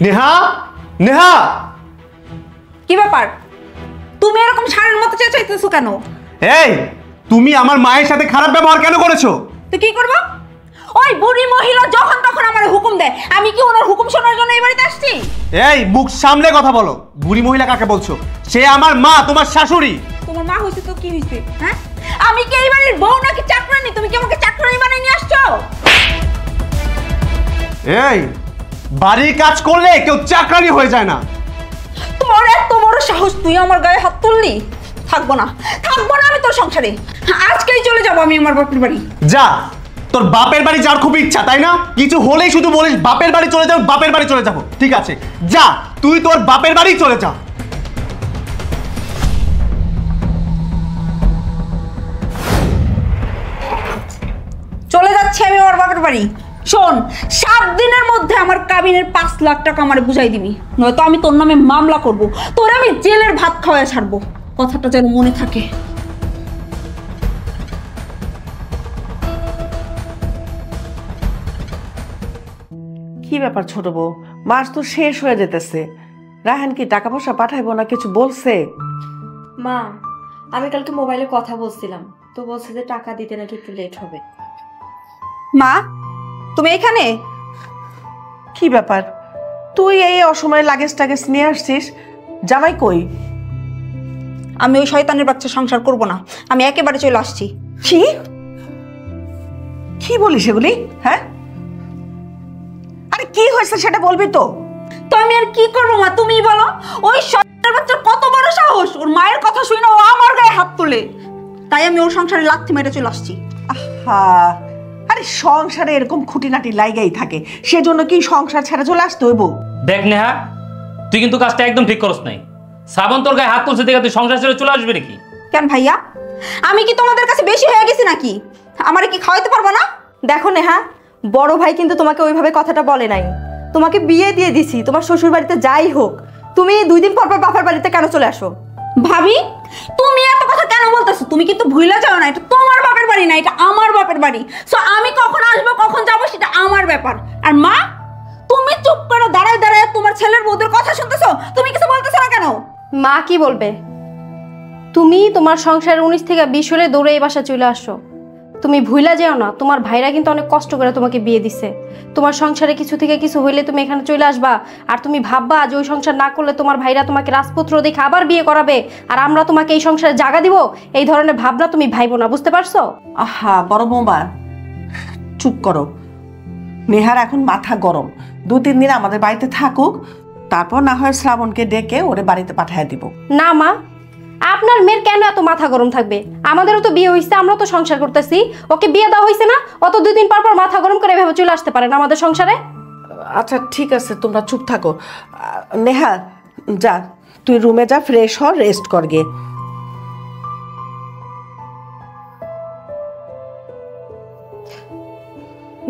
নেহা, নেহা, কি ব্যাপার? তুমি এরকম ষাঁড়ের মতো চেঁচাইতেছো কেন? এই তুমি আমার মায়ের সাথে খারাপ ব্যবহার কেন করেছো? তো কি করবো? ওই বুড়ি মহিলা যখন তখন আমার হুকুম দেয়, আমি কি ওনার হুকুম শোনার জন্য এই বাড়িতে আসছি? এই মুখ সামলে কথা বলো। বুড়ি মহিলা কাকে বলছো? সে আমার মা, তোমার শাশুড়ি। তোমার মা হইছে তো কি হইছে? হ্যাঁ, আমি কি এই বাড়ির বউ নাকি চাকরানি? তুমি কি আমাকে চাকরানি বানিয়ে নিয়ে আসছো? এই বাড়ির কাজ করলে কেউ চাকরানি হয়ে যায় না। তোমার এত বড় সাহস, তুই আমার গায়ে হাত তুললি? থাকবো না, থাকবো না আমি তোর সংসারে। আজকেই চলে যাবো আমি আমার বাপের বাড়ি। যা, তোর বাপের বাড়ি যাওয়ার খুব ইচ্ছা তাই না? কিছু হলেই শুধু বলিস বাপের বাড়ি চলে যাও, বাপের বাড়ি চলে যাবো। ঠিক আছে, যা, তুই তোর বাপের বাড়ি চলে যা। চলে যাচ্ছি আমি আমার বাপের বাড়ি। শোন, 7 দিনের মধ্যে আমার কাবিনের 5 লাখ টাকা আমারে বুঝাই দিবি, নয়তো আমি তোর নামে মামলা করব, তোর আমি জেলের ভাত খাওয়ায় ছাড়বো। কথাটা যেন মনে থাকে। কি ব্যাপার ছোট বউ, মাস তো শেষ হয়ে যেতেছে। রায়হান কি টাকা পয়সা পাঠাইবো না কিছু বলছে? মা, আমি কালকে মোবাইলে কথা বলছিলাম, তো বলছে যে টাকা দিতে নাকি একটু লেট হবে। মা, তুমি এখানে? কি ব্যাপার, তুই এই অসময়ে লাগেজ টাগেজ নিয়ে আসছিস? জামাই কই? আমি ওই শয়তানের বাচ্চা সংসার করব না, আমি একেবারে চলে আসছি। কি কি বলিস এগুলি? হ্যাঁ, আরে কি হয়েছে সেটা বলবি তো। তো আমি আর কি করবো মা, তুমিই বলো। ওই শয়তানের বাচ্চার কত বড় সাহস, ওর মায়ের কথা শুনে ও আমার গায়ে হাত তোলে, তাই আমি ওর সংসারে লাথি মেরে চলে আসছি। আহা, আরে সংসারে এরকম খুঁটিনাটি লাইগাই থাকে, সেজন্য কি সংসার ছেড়ে চলে আসতে হইব? দেখ নেহা, তুই কিন্তু কাজটা একদম ঠিক করস নাই। শ্রাবণ তোর গায়ে হাত তুলছে দেখে তুই সংসার ছেড়ে চলে আসবি নাকি? কেন ভাইয়া, আমি কি তোমাদের কাছে বেশি হয়ে গেছি নাকি? আমারে কি খাওয়াইতে পারবো না? দেখো নেহা, বড় ভাই কিন্তু তোমাকে ওইভাবে কথাটা বলে নাই। তোমাকে বিয়ে দিয়ে দিছি, তোমার শ্বশুর বাড়িতে যাই হোক, তুমি 2 দিন পর পর বাবার বাড়িতে কেন চলে আসো? ভাবি, তুমি এত কথা কেন বলতেছো? তুমি কিন্তু ভুলে যাও না, এটা তোমার বাপের বাড়ি না, এটা আমার বাপের বাড়ি। সো আমি কখন আসবো কখন যাবো সেটা আমার ব্যাপার। আর মা, তুমি চুপ করে দাঁড়ায় দাঁড়ায় তোমার ছেলের বউদের কথা শুনতেছো, তুমি কিছু বলতেছো না কেন? মা কি বলবে? তুমি তোমার সংসারের 19 থেকে 20 হলে দৌড়ে এই বাসা চলে আসো। তুমি ভুইলা যেও না, তোমার ভাইরা কিন্তু অনেক কষ্ট করে তোমাকে বিয়ে দিছে। তোমার সংসারে কিছু থেকে কিছু হইলে তুমি এখানে চলে আসবা, আর তুমি ভাববা যে ওই সংসার না করলে তোমার ভাইরা তোমাকে রাজপুত্র দেখে আবার বিয়ে করাবে, আর আমরা তোমাকে এই সংসারে জায়গা দিব। এই ধরনের ভাবনা তুমি ভাইবো না, বুঝতে পারছো? আহা বড় বৌমা, চুপ করো। নেহার এখন মাথা গরম, 2-3 দিন আমাদের বাড়িতে থাকুক, তারপর না হয় শ্রাবণকে ডেকে ওরে বাড়িতে পাঠিয়ে দিব। না মা, আপনার মেয়ের কেন এত মাথা গরম থাকবে? আমাদেরও তো বিয়ে হয়েছে, আমরা তো সংসার করতেছি। ওকে বিয়ে দেওয়া হয়েছে না? অত 2 দিন পর পর মাথা গরম করে এভাবে চলে আসতে পারে না আমাদের সংসারে? আচ্ছা ঠিক আছে, তোমরা চুপ থাকো। নেহা যা, তুই রুমে যা, ফ্রেশ হ, রেস্ট কর গে।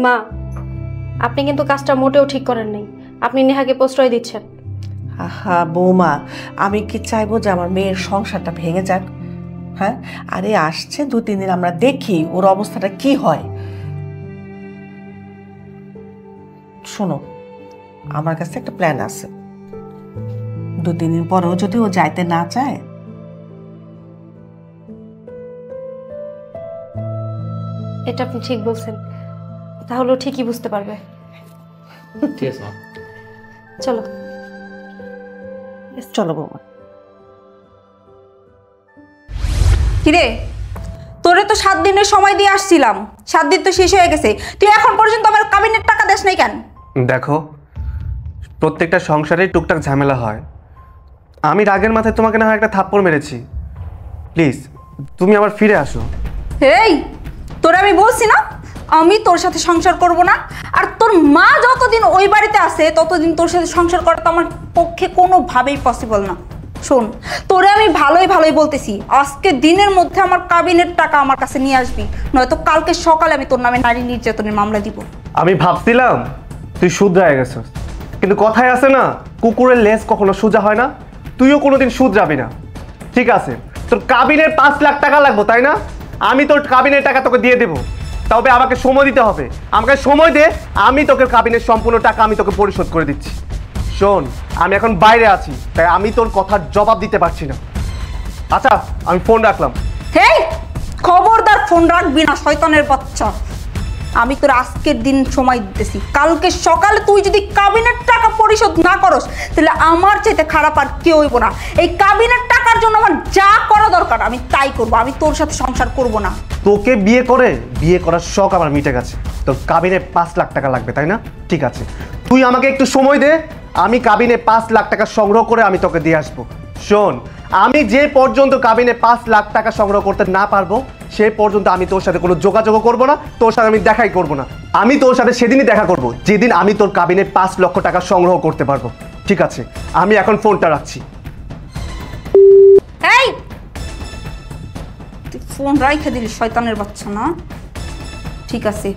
মা, আপনি কিন্তু কাজটা মোটেও ঠিক করেন নাই। আপনি নেহাকে প্রশ্রয় দিচ্ছেন। আহা বৌমা, আমি কি চাইবো যে আমার মেয়ের সংসারটা ভেঙে যাক? হ্যাঁ, আরে আসছে 2-3 দিন, আমরা দেখি ওর অবস্থাটা কি হয়। শোনো, আমার কাছে একটা প্ল্যান আছে। 2-3 দিন পরেও যদি ও যাইতে না চায়, এটা আপনি ঠিক বলছেন, তাহলে ও ঠিকই বুঝতে পারবে। ঠিক আছে মা, চলো। চলো বৌমা। কিরে, তোরে তো 7 দিনের সময় দিয়ে আসছিলাম, 7 দিন তো শেষ হয়ে গেছে, তুই এখন পর্যন্ত আমার কাবিনের টাকা দেস নাই কেন? দেখো, প্রত্যেকটা সংসারে টুকটাক ঝামেলা হয়। আমি রাগের মাথায় তোমাকে না হয় একটা থাপ্পড় মেরেছি। প্লিজ তুমি আবার ফিরে আসো। এই, তোরে আমি বলছি না আমি তোর সাথে সংসার করব না, আর তোর মা যতদিন ওই বাড়িতে আছে ততদিন তোর সাথে সংসার করাটা আমার পক্ষে কোনোভাবেই পসিবল না। শোন, তোরে আমি ভালোই ভালোই বলতেছি, আজকে দিনের মধ্যে আমার কাবিনের টাকা আমার কাছে নিয়ে আসবি, নয়তো কালকে সকালে আমি তোর নামে নারী নির্যাতনের মামলা দিব। আমি ভাবছিলাম তুই শুধরায় গেছিস, কিন্তু কথায় আছে না, কুকুরের লেজ কখনো সোজা হয় না। তুইও কোনোদিন শুধরাবি না। ঠিক আছে, তোর কাবিনের 5 লাখ টাকা লাগবে তাই না? আমি তোর কাবিনের টাকা তোকে দিয়ে দেবো, তবে আমাকে সময় দিতে হবে। আমাকে সময় দে, আমি তোকে কাবিনের সম্পূর্ণ টাকা আমি তোকে পরিশোধ করে দিচ্ছি। শোন, আমি এখন বাইরে আছি, তাই আমি তোর কথার জবাব দিতে পারছি না। আচ্ছা, আমি ফোন রাখলাম। হেই, খবরদার ফোন রাখবি না শয়তানের বাচ্চা। আমি তোর আজকের দিন সময় দিতেছি, কালকে সকালে তুই যদি কাবিনের টাকা পরিশোধ না করস তাহলে আমার চাইতে খারাপ আর কেউ হইব না। এই কাবিনের টাকার জন্য আমার যা করা দরকার আমি তাই করব, আমি তোর সাথে সংসার করব না। তোকে বিয়ে করার শখ আমার মিটে গেছে। তোর কাবিনে 5 লাখ টাকা লাগবে, তাই না? ঠিক আছে, তুই আমাকে একটু সময় দে, আমি কাবিনে 5 লাখ টাকা সংগ্রহ করে আমি তোকে দিয়ে আসবো। শোন, আমি যে পর্যন্ত কাবিনে 5 লাখ টাকা সংগ্রহ করতে না পারবো সে পর্যন্ত আমি তোর সাথে কোনো যোগাযোগ করব না, তোর সাথে আমি দেখাই করব না। আমি তোর সাথে সেদিনই দেখা করব যেদিন আমি তোর কাবিনে 5 লক্ষ টাকা সংগ্রহ করতে পারবো। ঠিক আছে, আমি এখন ফোনটা রাখছি। এই তুই ফোন রাইখে দিলি শয়তানের বাচ্চা না? ঠিক আছে,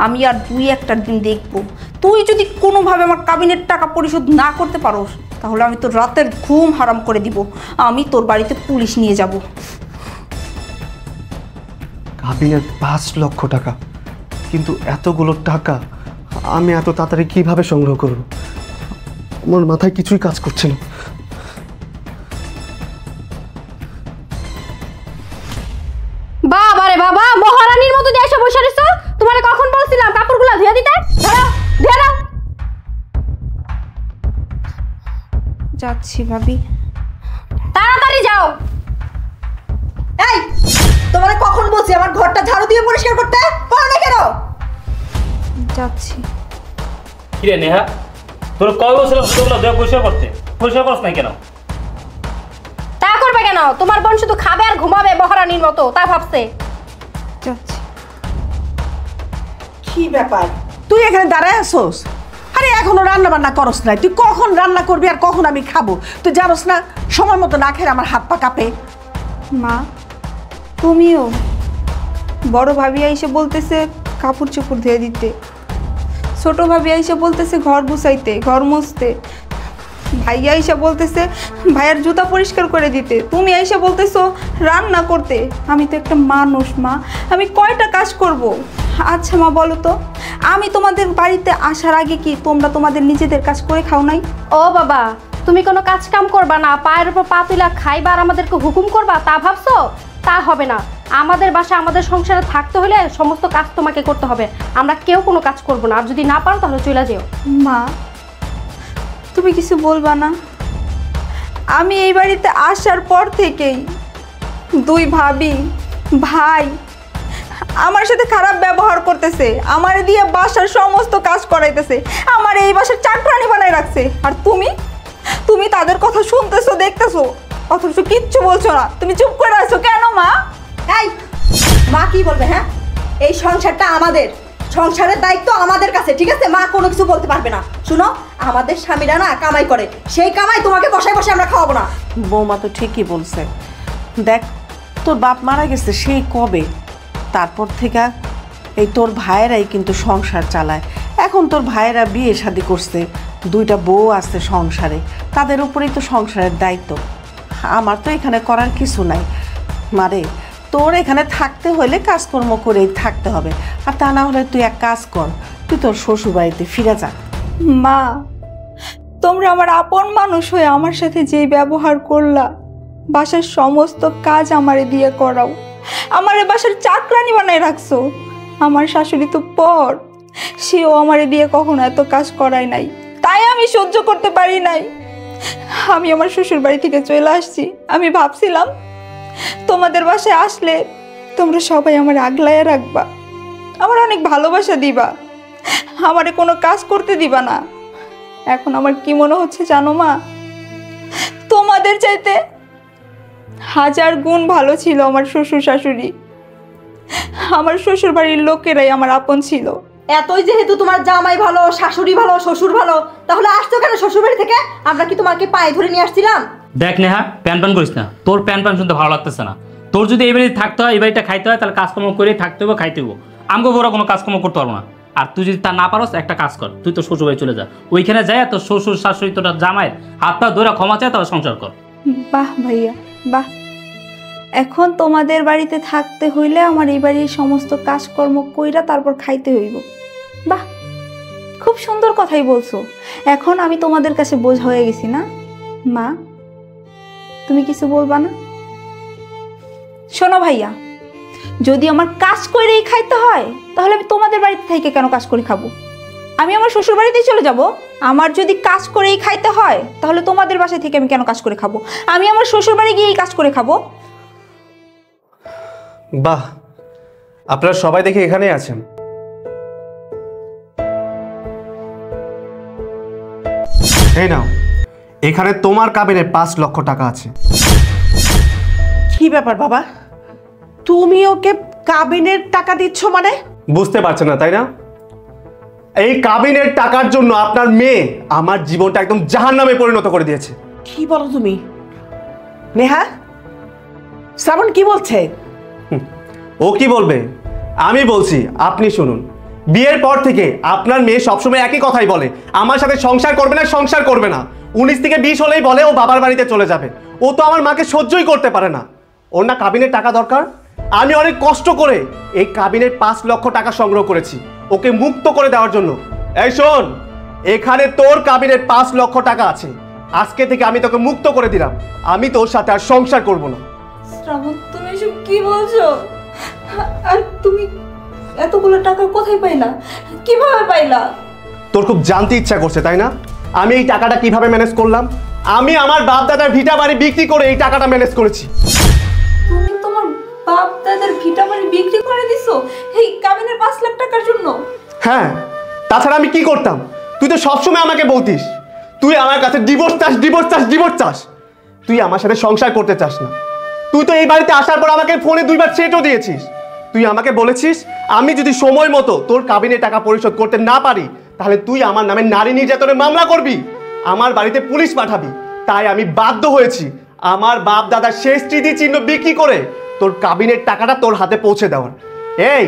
আমি আর 2-1টা দিন দেখবো। তুই যদি কোনোভাবে আমার কাবিনের টাকা পরিশোধ না করতে পারোস তাহলে আমি তোর রাতের ঘুম হারাম করে দিব। আমি তোর বাড়িতে পুলিশ নিয়ে যাব। কাবিনের 5 লক্ষ টাকা, কিন্তু এতগুলো টাকা আমি এত তাড়াতাড়ি কিভাবে সংগ্রহ করব? আমার মাথায় কিছুই কাজ করছে না। বাবা রে বাবা, মহারানীর মতো দিয়ে এসে বসে রইছো। তোমারে কখন বলছিলাম কাপড়গুলো ধুয়ে দিতে? ধরো, ধুয়ে দাও। যাচ্ছি ভাবি। তাড়াতাড়ি যাও। এই, তোমারে কখন বলছি আমার ঘরটা ঝাড়ু দিয়ে পরিষ্কার করতে? করো না কেন? যাচ্ছি। কিরে নেহা, তোর কয় বছর জুতোগুলো দেওয়া পরিষ্কার করতে, পরিষ্কার করছ না কেন? তা করবে কেন? তোমার বোন শুধু খাবে আর ঘুমাবে মহারানীর মতো, তা ভাবছে। যাচ্ছি। কি ব্যাপার, তুই এখানে দাঁড়ায় আসোস? আরে এখনো রান্না বান্না করস নাই, তুই কখন রান্না করবি আর কখন আমি খাবো? তুই জানোস না সময় মতো না খেলে আমার হাত পা কাঁপে। মা, তুমিও? বড় ভাবি এসে বলতেছে কাপড় চোপড় ধুয়ে দিতে, ছোট ভাবি এসে বলতেছে ঘর গুছাইতে, ঘর মুছতে, ভাইয়া এসে বলতেছে ভাইয়ার জুতা পরিষ্কার করে দিতে, তুমি এসে বলতেছো রান্না করতে। আমি তো একটা মানুষ মা, আমি কয়টা কাজ করব? আচ্ছা মা বলো তো, আমি তোমাদের বাড়িতে আসার আগে কি তোমরা তোমাদের নিজেদের কাজ করে খাও নাই? ও বাবা, তুমি কোনো কাজ কাম করবা না, পায়ের উপর পা তুলা খাইবা আর আমাদেরকে হুকুম করবা, তা ভাবছো? তা হবে না। আমাদের বাসা আমাদের সংসারে থাকতে হলে সমস্ত কাজ তোমাকে করতে হবে। আমরা কেউ কোনো কাজ করবো না, আর যদি না পারো তাহলে চলে যেও। মা, তুমি কিছু বলবা না? আমি এই বাড়িতে আসার পর থেকেই 2 ভাবি ভাই আমার সাথে খারাপ ব্যবহার করতেছে, আমার দিয়ে বাসার সমস্ত কাজ করাইতেছে, আমার এই বাসার চাকরানি বানায় রাখছে। আর তুমি তাদের কথা শুনতেছো, দেখতেছো, অথচ কিচ্ছু বলছো না। তুমি চুপ করে আছো কেন মা? এই, মা কি বলবে? হ্যাঁ, এই সংসারটা আমাদের, সংসারের দায়িত্ব আমাদের কাছে, ঠিক আছে? মা কোনো কিছু বলতে পারবে না। শুনো, আমাদের স্বামীরা না কামাই করে, সেই কামাই তোমাকে বসায় বসে আমরা খাওয়াবো না। বৌমা তো ঠিকই বলছে। দেখ, তোর বাপ মারা গেছে সেই কবে, তারপর থেকে এই তোর ভাইয়েরাই কিন্তু সংসার চালায়। এখন তোর ভাইয়েরা বিয়ে শাদী করছে, 2টা বউ আছে সংসারে, তাদের উপরেই তো সংসারের দায়িত্ব। আমার তো এখানে করার কিছু নাই মারে। তোর এখানে থাকতে হলে কাজকর্ম করেই থাকতে হবে, আর তা না হলে তুই এক কাজ কর, তুই তোর শ্বশুর বাড়িতে ফিরে যা। মা, তোমরা আমার আপন মানুষ হয়ে আমার সাথে যেই ব্যবহার করলা, বাসার সমস্ত কাজ আমারে দিয়ে করাও, আমারে বাসার চাকরানি বানায় রাখছো। আমার শাশুড়ি তো পর, সেও আমারে দিয়ে কখনো এত কাজ করায় নাই, তাই আমি সহ্য করতে পারি নাই। আমি আমার শ্বশুর বাড়ি থেকে চলে আসছি। আমি ভাবছিলাম তোমাদের বাসায় আসলে তোমরা সবাই আমার আগলায় রাখবা, আমার অনেক ভালোবাসা দিবা, আমারে কোনো কাজ করতে দিবা না। এখন আমার কি মনে হচ্ছে জানো মা, তোমাদের চাইতে 1000 গুণ ভালো ছিল আমার শ্বশুর শাশুড়ি। আমার শ্বশুর বাড়ির লোকেরাই আমার আপন ছিল। এতই যেহেতু তোমার জামাই ভালো, শাশুড়ি ভালো, শ্বশুর ভালো, তাহলে আসছো কেন শ্বশুর বাড়ি থেকে? আমরা কি তোমাকে পায়ে ধরে নিয়ে আসছিলাম? দেখ নেহা, প্যান করিস না। তোর প্যান শুনতে ভালো লাগতেছে না। তোর যদি এই বাড়িতে থাকতে হয়, এই বাড়িটা খাইতে হয়, তাহলে কাজকর্ম করেই থাকতে হবে, খাইতে হবে। আমাকে বড় কোনো কাজকর্ম করতে পারবো না। আর তুই যদি তা না পারস, একটা কাজ কর, তুই তোর শ্বশুর বাড়ি চলে যা। ওইখানে যাই তোর শ্বশুর শাশুড়ি তোর জামাইয়ের হাত পা ধরে ক্ষমা চায়, তাহলে সংসার কর। বাহ ভাইয়া বাহ, এখন তোমাদের বাড়িতে থাকতে হইলে আমার এই বাড়ির সমস্ত কাজকর্ম কইরা তারপর খাইতে হইব। বাহ, খুব সুন্দর কথাই বলছো। এখন আমি তোমাদের কাছে বোঝ হয়ে গেছি না? মা, তুমি কিছু বলবা না? শোনো ভাইয়া, যদি আমার কাজ করেই খাইতে হয় তাহলে আমি তোমাদের বাড়িতে থেকে কেন কাজ করে খাবো? আমি আমার শ্বশুর বাড়িতেই চলে যাব। আমার যদি কাজ করেই খাইতে হয় তাহলে তোমাদের বাসায় থেকে আমি কেন কাজ করে খাবো? আমি আমার শ্বশুর বাড়ি গিয়েই কাজ করে খাবো। বাহ, আপনারা সবাই দেখি এখানেই আছেন। এই নাও, এখানে তোমার কাবিনে 5 লক্ষ টাকা আছে। কি ব্যাপার বাবা, তুমি ওকে কাবিনের টাকা দিচ্ছ মানে? বুঝতে পারছেন না তাই না? এই কাবিনের টাকার জন্য আপনার মেয়ে আমার জীবনটা একদম জাহান্নামে পরিণত করে দিয়েছে। কি বলো তুমি? নেহা, শ্রাবণ কি বলছে? ও কি বলবে? আমি বলছি, আপনি শুনুন। বিয়ের পর থেকে আপনার মেয়ে সবসময় একই কথাই বলে, আমার সাথে সংসার করবে না, সংসার করবে না। 19 থেকে 20 হলেই বলে ও বাবার বাড়িতে চলে যাবে। ও তো আমার মাকে সহ্যই করতে পারে না। ওর না কাবিনের টাকা দরকার। আমি অনেক কষ্ট করে এই কাবিনের 5 লক্ষ টাকা সংগ্রহ করেছি ওকে মুক্ত করে দেওয়ার জন্য। এই শোন, এখানে তোর কাবিনের 5 লক্ষ টাকা আছে। আজকে থেকে আমি তোকে মুক্ত করে দিলাম। আমি তোর সাথে আর সংসার করব না। শ্রাবণ, তুমি এসব কি বলছো? আর তুমি এতগুলো টাকা কোথায় পাইলা? কিভাবে পাইলা? তোর খুব জানতে ইচ্ছা করছে তাই না? আমি এই টাকাটা কিভাবে ম্যানেজ করলাম? আমি আমার বাপ দাদার ভিটা বাড়ি বিক্রি করে এই টাকাটা ম্যানেজ করেছি। তুমি তোমার বাপ দাদার ভিটা বাড়ি বিক্রি করে দিছো এই কাবিনের 5 লাখ টাকার জন্য? হ্যাঁ, তাছাড়া আমি কি করতাম? তুই তো সবসময় আমাকে বলতিস তুই আমার কাছে ডিভোর্স চাস, ডিভোর্স চাস, ডিভোর্স চাস। তুই আমার সাথে সংসার করতে চাস না। তুই তো এই বাড়িতে আসার পর আমাকে ফোনে 2বার সেটও দিয়েছিস। তুই আমাকে বলেছিস আমি যদি সময় মতো তোর কাবিনের টাকা পরিশোধ করতে না পারি তাহলে তুই আমার নামে নারী নির্যাতনের মামলা করবি, আমার বাড়িতে পুলিশ পাঠাবি। তাই আমি বাধ্য হয়েছি আমার বাপ দাদার শেষ স্মৃতিচিহ্ন বিক্রি করে তোর কাবিনের টাকাটা তোর হাতে পৌঁছে দেওয়ার। এই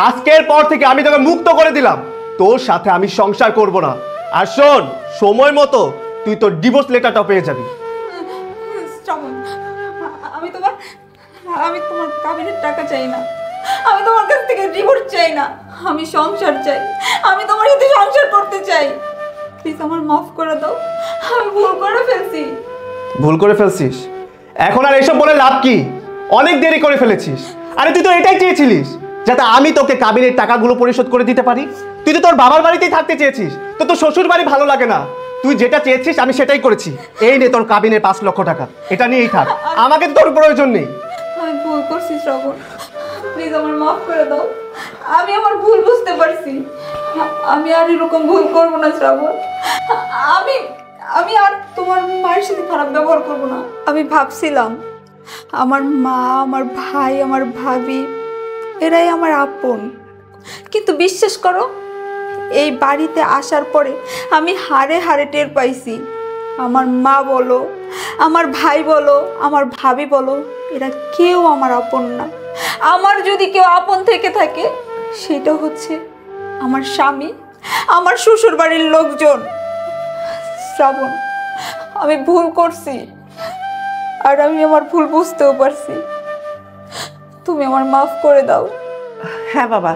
আজকের পর থেকে আমি তোকে মুক্ত করে দিলাম। তোর সাথে আমি সংসার করব না। আর শোন, সময় মতো তুই তোর ডিভোর্স লেটারটা পেয়ে যাবি। শ্রাবণ, আমি তোমার কাবিনের টাকা চাই না। আমি তোমার কাছ থেকে ডিভোর্স চাই না। আমি সংসার চাই। আমি তোমার সাথে সংসার করতে চাই। প্লিজ আমার মাফ করে দাও। আমি ভুল করে ফেলছি। ভুল করে ফেলছিস? এখন আর এসব বলে লাভ কি? অনেক দেরি করে ফেলেছিস। আরে তুই তো এটাই চেয়েছিলিস যাতে আমি তোকে কাবিনের টাকাগুলো পরিশোধ করে দিতে পারি। তুই তো তোর বাবার বাড়িতেই থাকতে চেয়েছিস। তোর শ্বশুর বাড়ি ভালো লাগে না। তুই যেটা চেয়েছিস আমি সেটাই করেছি। এই নে তোর কাবিনের 5 লক্ষ টাকা, এটা নিয়েই থাক। আমাকে তো তোর প্রয়োজন নেই। আমি ভুল করছি শ্রাবণ, প্লিজ আমার মাফ করে দাও। আমি আমার ভুল বুঝতে পারছি। আমি আর এরকম ভুল করবো না শ্রাবণ। আমি আর তোমার মায়ের সাথে খারাপ ব্যবহার করবো না। আমি ভাবছিলাম আমার মা, আমার ভাই, আমার ভাবি এরাই আমার আপন। কিন্তু বিশ্বাস করো, এই বাড়িতে আসার পরে আমি হাড়ে হাড়ে টের পাইছি আমার মা বলো, আমার ভাই বলো, আমার ভাবি বলো, এরা কেউ আমার আপন না। আমার যদি কেউ আপন থেকে থাকে সেটা হচ্ছে আমার স্বামী, আমার শ্বশুর বাড়ির লোকজন। শ্রাবণ, আমি ভুল করছি আর আমি আমার ভুল বুঝতেও পারছি। তুমি আমার মাফ করে দাও। হ্যাঁ বাবা,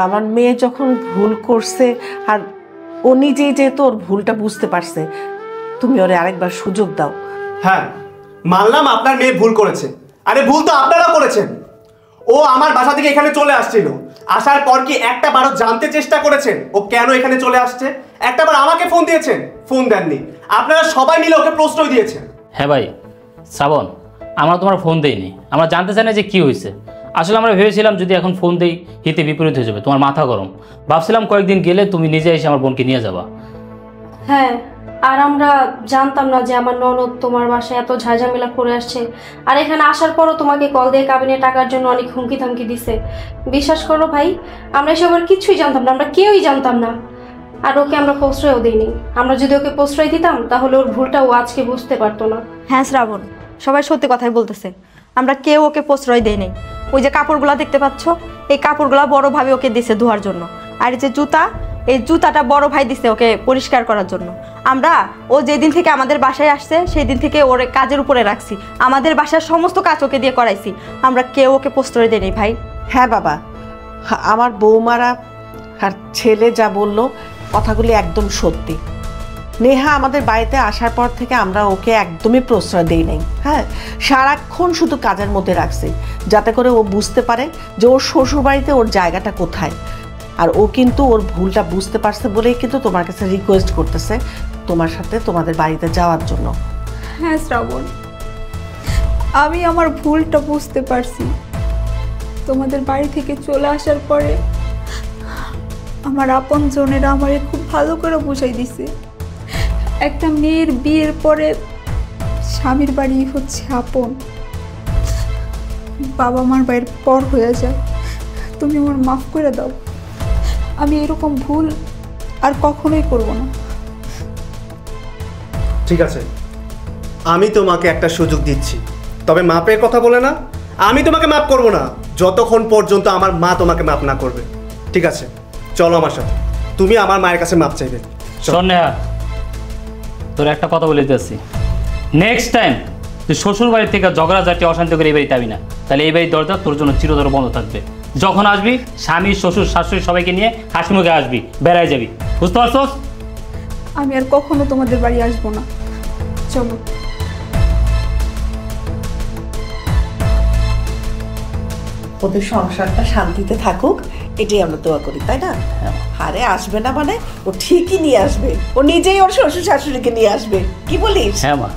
আমার মেয়ে যখন ভুল করছে আর ও নিজেই যেহেতু ওর ভুলটা বুঝতে পারছে, তুমি ওরে আরেকবার সুযোগ দাও। হ্যাঁ, মানলাম আপনার মেয়ে ভুল করেছে। আরে ভুল তো আপনারা করেছেন। ও আমার বাসা থেকে এখানে চলে আসছিল। আসার পর কি একটা বারও জানতে চেষ্টা করেছেন ও কেন এখানে চলে আসছে? একটা বার আমাকে ফোন দিয়েছেন? ফোন দেননি। আপনারা সবাই মিলে ওকে প্রশ্রয় দিয়েছেন। হ্যাঁ ভাই শ্রাবণ, আমরা তোমার ফোন দেইনি। আমরা জানতে চাই না যে কি হয়েছে। আসলে আমরা ভেবেছিলাম যদি এখন ফোন দেই হিতে বিপরীত হয়ে যাবে, তোমার মাথা গরম। ভাবছিলাম কয়েকদিন গেলে তুমি নিজে এসে আমার বোনকে নিয়ে যাবা। হ্যাঁ, আর আমরা জানতাম না যে আমার ননদ তোমার বাসায় এত ঝাঁঝামেলা করে আসছে। আর এখানে আসার পরও তোমাকে কল দিয়ে কাবিনে টাকার জন্য অনেক হুমকি থামকি দিছে। বিশ্বাস করো ভাই, আমরা এসবের কিছুই জানতাম না, আমরা কেউই জানতাম না। আর ওকে আমরা প্রশ্রয়ও দিইনি। আমরা যদি ওকে প্রশ্রয় দিতাম তাহলে ওর ভুলটা ও আজকে বুঝতে পারতো না। হ্যাঁ শ্রাবণ, সবাই সত্যি কথাই বলতেছে। আমরা কেউ ওকে প্রশ্রয় দেই নাই। ওই যে কাপড়গুলো দেখতে পাচ্ছ, এই কাপড়গুলো বড় ভাবে ওকে দিছে ধোয়ার জন্য। আর এই যে জুতা, এই জুতাটা বড় ভাই দিছে ওকে পরিষ্কার করার জন্য। আমরা ও যেদিন থেকে আমাদের বাসায় আসছে সেই দিন থেকে ওর কাজের উপরে রাখছি। আমাদের বাসার সমস্ত কাজ ওকে দিয়ে করাইছি। আমরা কেউ ওকে প্রশ্রয় দেই নাই ভাই। হ্যাঁ বাবা, আমার বৌমারা আর ছেলে যা বললো কথাগুলি একদম সত্যি। নেহা আমাদের বাড়িতে আসার পর থেকে আমরা ওকে একদমই প্রশ্রয় দেই নাই। হ্যাঁ, সারাক্ষণ শুধু কাজের মধ্যে রাখছি, যাতে করে ও বুঝতে পারে যে ওর শ্বশুর বাড়িতে ওর জায়গাটা কোথায়। আর ও কিন্তু ওর ভুলটা বুঝতে পারছে বলেই কিন্তু তোমার কাছে রিকোয়েস্ট করতেছে তোমার সাথে তোমাদের বাড়িতে যাওয়ার জন্য। হ্যাঁ শ্রাবণ, আমি আমার ভুলটা বুঝতে পারছি। তোমাদের বাড়ি থেকে চলে আসার পরে আমার আপন জনেরা আমারে খুব ভালো করে বুঝাই দিছে, একটা মেয়ের বিয়ের পরে স্বামীর বাড়ি হচ্ছে আপন, বাবা মার বাড়ির পর হয়ে যায়। তুমি আমার মাফ করে দাও, আমি এরকম ভুল আর কখনোই করব না। ঠিক আছে, আমি তোমাকে একটা সুযোগ দিচ্ছি, তবে মাপের কথা বলে না। আমি তোমাকে মাপ করব না যতক্ষণ পর্যন্ত আমার মা তোমাকে মাপ না করবে। ঠিক আছে, চলো আমার সাথে, তুমি আমার মায়ের কাছে মাপ চাইবে। শোন নেহা, তোর একটা কথা বলে দিচ্ছি, নেক্সট টাইম তুই শ্বশুর বাড়ি থেকে ঝগড়াঝাটি অশান্তি করে এই বাড়িতে যাবি না, তাহলে এই বাড়ির দরজা তোর জন্য চিরতর বন্ধ থাকবে। যখন আসবি স্বামী শ্বশুর শাশুড়ি সবাইকে নিয়ে হাসি মুখে আসবি, বেড়ায় যাবি, বুঝতে পারছস? আমি আর কখনো তোমাদের বাড়ি আসবো না, চলো। ওদের সংসারটা শান্তিতে থাকুক, এটাই আমরা দোয়া করি, তাই না? আরে আসবে না মানে ও ঠিকই নিয়ে আসবে, ও নিজেই ওর শ্বশুর শাশুড়িকে নিয়ে আসবে, কি বলিস? হ্যাঁ মা।